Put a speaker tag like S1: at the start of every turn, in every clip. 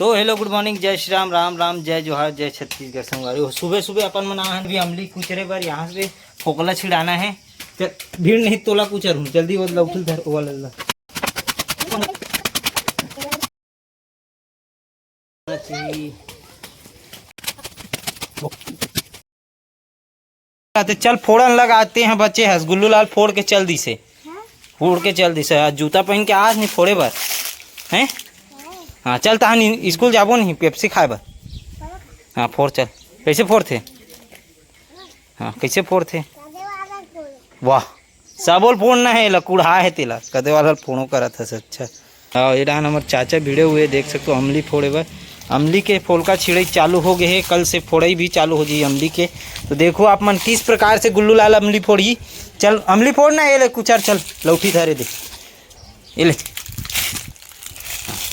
S1: तो hello good morning, जय श्री राम, राम राम, जय जोहार, जय छत्तीसगढ़ संगवारी। सुबह सुबह अपन मना भी अमली कुचरे पर यहाँ से फोकला छिड़ाना है। भीड़ नहीं तोला कुचर हूँ, जल्दी वो लौटल धर वाला चल फोड़न लगाते हैं बच्चे। हसगुल्लू लाल फोड़ के चल दी से, फोड़ के चल दी से। आज जूता पहन के आज नहीं फोड़े बर हैं। हाँ चल तहां स्कूल जाबो नहीं, पेप्सी खाए बर। हाँ फोड़ चल। कैसे फोड़ थे? हाँ कैसे फोड़ थे? वाह सबोल फोड़ना है, लकुड़ा है तेला कदे वाला फोड़ो करा था। अच्छा हाँ, ये डान हमारे चाचा भिड़े हुए देख सकते हो अमली फोड़े बर। अमली के फोलका छिड़ई चालू हो गए है, कल से फोड़ई भी चालू हो जाए अमली के। तो देखो आप मन किस प्रकार से गुल्लू लाल अमली फोड़ी। चल अमली फोड़ना है, ये ले कुचर चल, लौठी धरे दे ये ले।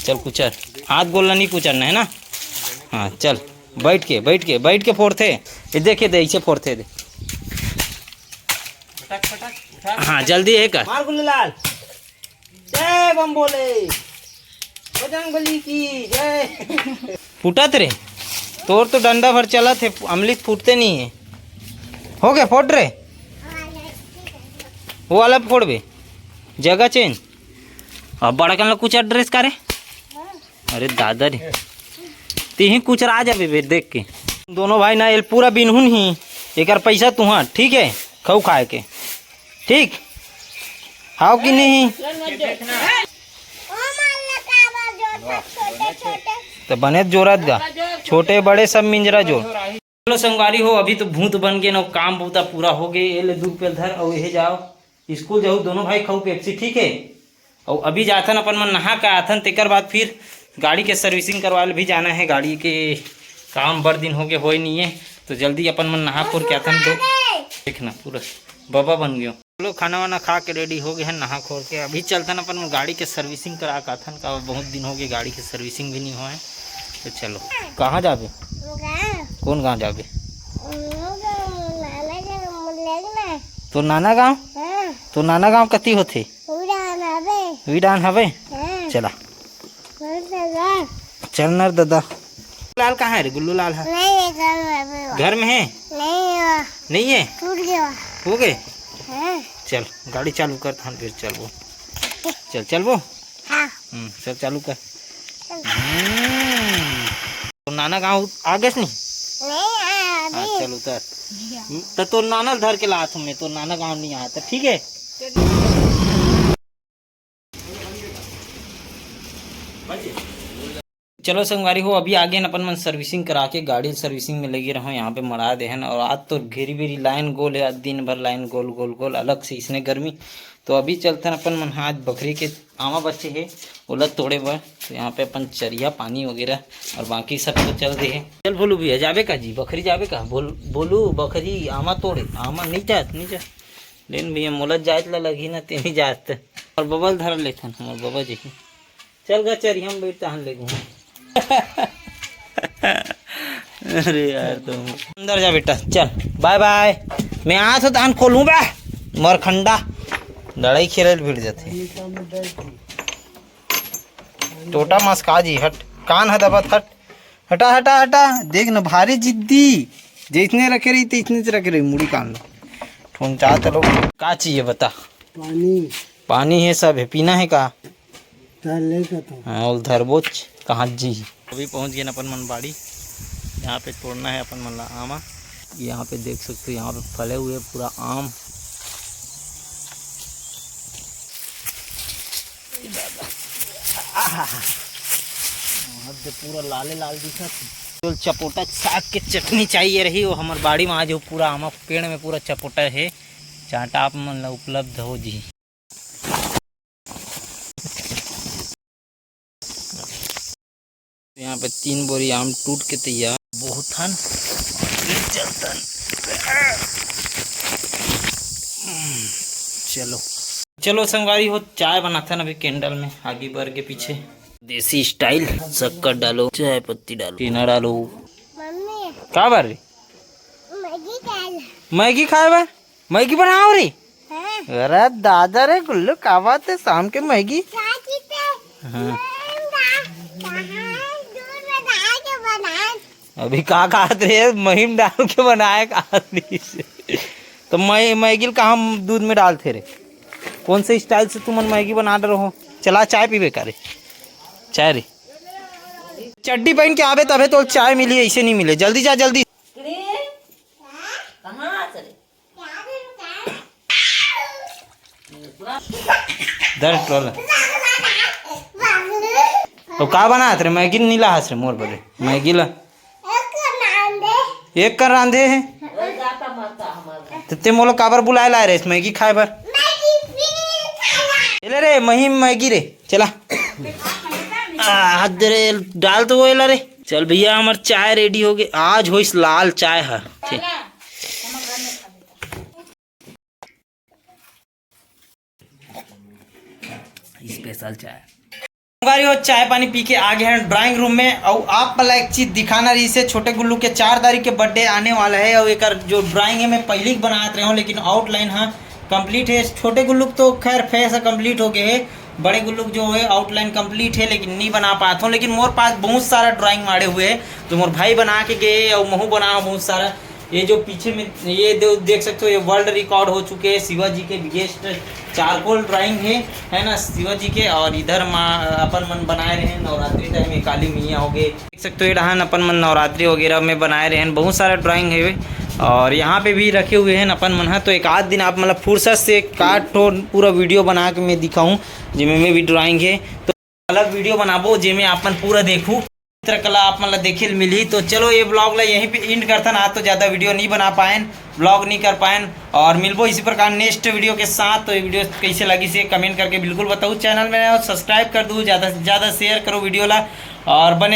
S1: चल कुचर, हाथ गोलना नहीं कुचरना है ना। हाँ चल बैठ के फोड़ते। ये देखे दे ऐसे फोड़ते दे। हाँ जल्दी है कर मार गुल्लू लाल। जय बम बोले, बजरंगबली की जय। फूटत रे तोर तो डंडा भर चला थे, अमली फूटते नहीं है। हो गए फोड़ रे, वो वाला फोड़ बे, जगह चेंज। अब बड़ा कल कुछ एड्रेस करे। अरे दादा रे तीही कुछ आ जाबे बे देख के। दोनों भाई ना ये पूरा बिनहुन ही एक पैसा तुहा ठीक है, खाऊ खाए के ठीक हाउ कि नहीं। तो बने जोरत गा, छोटे बड़े सब मिंजरा जो। चलो संगवारी हो, अभी तो भूत बन गए ना, काम बूता पूरा हो गए। ये ले दूध पे धर और यही जाओ स्कूल जाओ, दोनों भाई खाऊ पेप्सी ठीक है। और अभी जाथन अपन मन नहा के आथन, तेकर बाद फिर गाड़ी के सर्विसिंग करवाए भी जाना है। गाड़ी के काम बड़ दिन हो गए हो नहीं है, तो जल्दी अपन मन नहा खोर के आथन। तो देखना पूरा बाबा बन गयो। चलो खाना वाना खा के रेडी हो गए हैं, नहा खोर के अभी चलतन अपन गाड़ी के सर्विसिंग करा के आथन का। बहुत दिन हो गए गाड़ी के सर्विसिंग भी नहीं हुआ है। तो चलो कहाँ जाबे? कौन गाँव जाबे? तो नाना गाँव। तो नाना गाँव कति होथे? विडान हवे। चला चल नर दादा। लाल कहाँ है रे? गुल्लू लाल है घर में है? नहीं है, हो गए। चल गाड़ी चालू कर थान फिर चल वो चल वो। चल चालू कर। तो नाना गाँव आ गए नहीं? हाँ चल उतर। तो नाना धर के ला तुम्हें, तो नाना गाँव नहीं आया था ठीक है। चलो संगवारी हो, अभी आगे अपन मन सर्विसिंग करा के गाड़ी सर्विसिंग में लगे रहो। यहाँ पे मरा दे हैं। और आज तो घेरी बेरी लाइन गोल है, आज दिन भर लाइन गोल गोल गोल अलग से इसने गर्मी। तो अभी चलते हैं अपन मन। आज बकरी के आमा बच्चे है उलट तोड़े बर। तो यहाँ पे अपन चरिया पानी वगैरह और बाकी सब तो चल दे है। चल बोलू भैया जाबे का जी, बकरी जाबे का? बोलू बकरी आमा तोड़े। आमा नहीं जात लेकिन भैया मोलत जात ला लगी ना तेनी जात। और बबल धर लेथन हमारे बाबा जी। चल गा चरिया में बैठता हन ले घूम। अरे यार तुम अंदर जा बेटा, चल बाय बाय। मैं आ तो दान खोलूं बा मरखंडा लड़ाई खेल भिड़ जाते। टोटा मस्का जी हट, कान है दबत हट, हटा हटा हटा। देख ना भारी जिद्दी, जितने रखे रही थे इतने रखे रही। मुड़ी कान लो ठोन चाहते लोग। का चाहिए बता? पानी है, सब है, पीना है का? हाँ उधर बोच कहाँ जी। अभी पहुँच गए अपन मन बाड़ी। यहाँ पे तोड़ना है अपन मन आमा। यहाँ पे देख सकते हो, यहाँ पे फले हुए पूरा आम। पूरा लाले लाल दिखा। तो चपोटा साग के चटनी चाहिए रही वो हमारे बाड़ी में। आज पूरा आमा पेड़ में पूरा चपोटा है, चाटा आप मन उपलब्ध हो जी। यहाँ पे 3 बोरी आम टूट के तैयार। बहुत हन चलतन। चलो चलो संगवारी हो, चाय बनाता ना अभी कैंडल में आगे बर के पीछे। देसी स्टाइल, शक्कर डालो, चाय पत्ती डालो, टीना डालो। का बार रे? मैगी खाए बार? मैगी बनाओ रे। अरे दादा रे गुल्लू का बात है, शाम के मैगी। हाँ अभी का खात रहे महीम डाल के बनाए खाती से तो मैगी का हम दूध में डालते रे। कौन से स्टाइल से तुम मैगी बना रहे हो? चला चाय पीबे का रे, चाय रे चड्डी पहन के आवे तबे तो चाय मिली, ऐसे नहीं मिले। जल्दी जा जल्दी। तो का बना रे मैगी नीला हाथ रे मोर बोले मैगी ला एक कर रांधे है ते मोला काबर बुलाए ला रे मैगी खाए बर? ले रे महीम मैगी रे चला हाथ दे रे डाल तो वो रे। चल भैया हमार चाय रेडी हो गई। आज हो इस लाल चाय है स्पेशल चाय। हो चाय पानी पी के आ गए हैं ड्राइंग रूम में। और आप मला एक चीज दिखाना रही से छोटे गुल्लू के 4 तारीख के बर्थडे आने वाला है। और एक जो ड्राइंग है मैं पहले ही बना रहे हूँ लेकिन आउटलाइन हाँ कंप्लीट है। छोटे गुल्लू तो खैर फेस कंप्लीट हो गए है, बड़े गुल्लू जो है आउटलाइन कंप्लीट है लेकिन नहीं बना पाता हूँ। लेकिन मोर पास बहुत सारा ड्राइंग मारे हुए है जो मोर भाई बना के गए और महू बना बहुत सारा। ये जो पीछे में ये देख सकते हो ये वर्ल्ड रिकॉर्ड हो चुके हैं शिवाजी के बिगेस्ट चारकोल ड्राइंग है ना शिवाजी के। और इधर अपन मन बनाए रहे हैं नवरात्रि टाइम में काली मैया हो गए, देख सकते हो ये डहान अपन मन नवरात्रि वगैरह में बनाए रहे हैं। बहुत सारा ड्राइंग है और यहाँ पे भी रखे हुए हैं अपन मन। तो एक आध दिन आप मतलब फुर्सत से काट तो पूरा वीडियो बना के मैं दिखाऊँ जिसमें में भी ड्राइंग है तो अलग वीडियो बनाबो जिसमें आपन पूरा देखूँ चित्रकला आप मतलब देखे मिली। तो चलो ये ब्लॉग ला यहीं पे एंड करता ना, तो ज़्यादा वीडियो नहीं बना पाए ब्लॉग नहीं कर पाए और मिलबो इसी प्रकार नेक्स्ट वीडियो के साथ। तो ये वीडियो कैसे लगी से कमेंट करके बिल्कुल बताओ। चैनल में सब्सक्राइब कर दूँ, ज़्यादा से ज़्यादा शेयर करो वीडियो ला और बने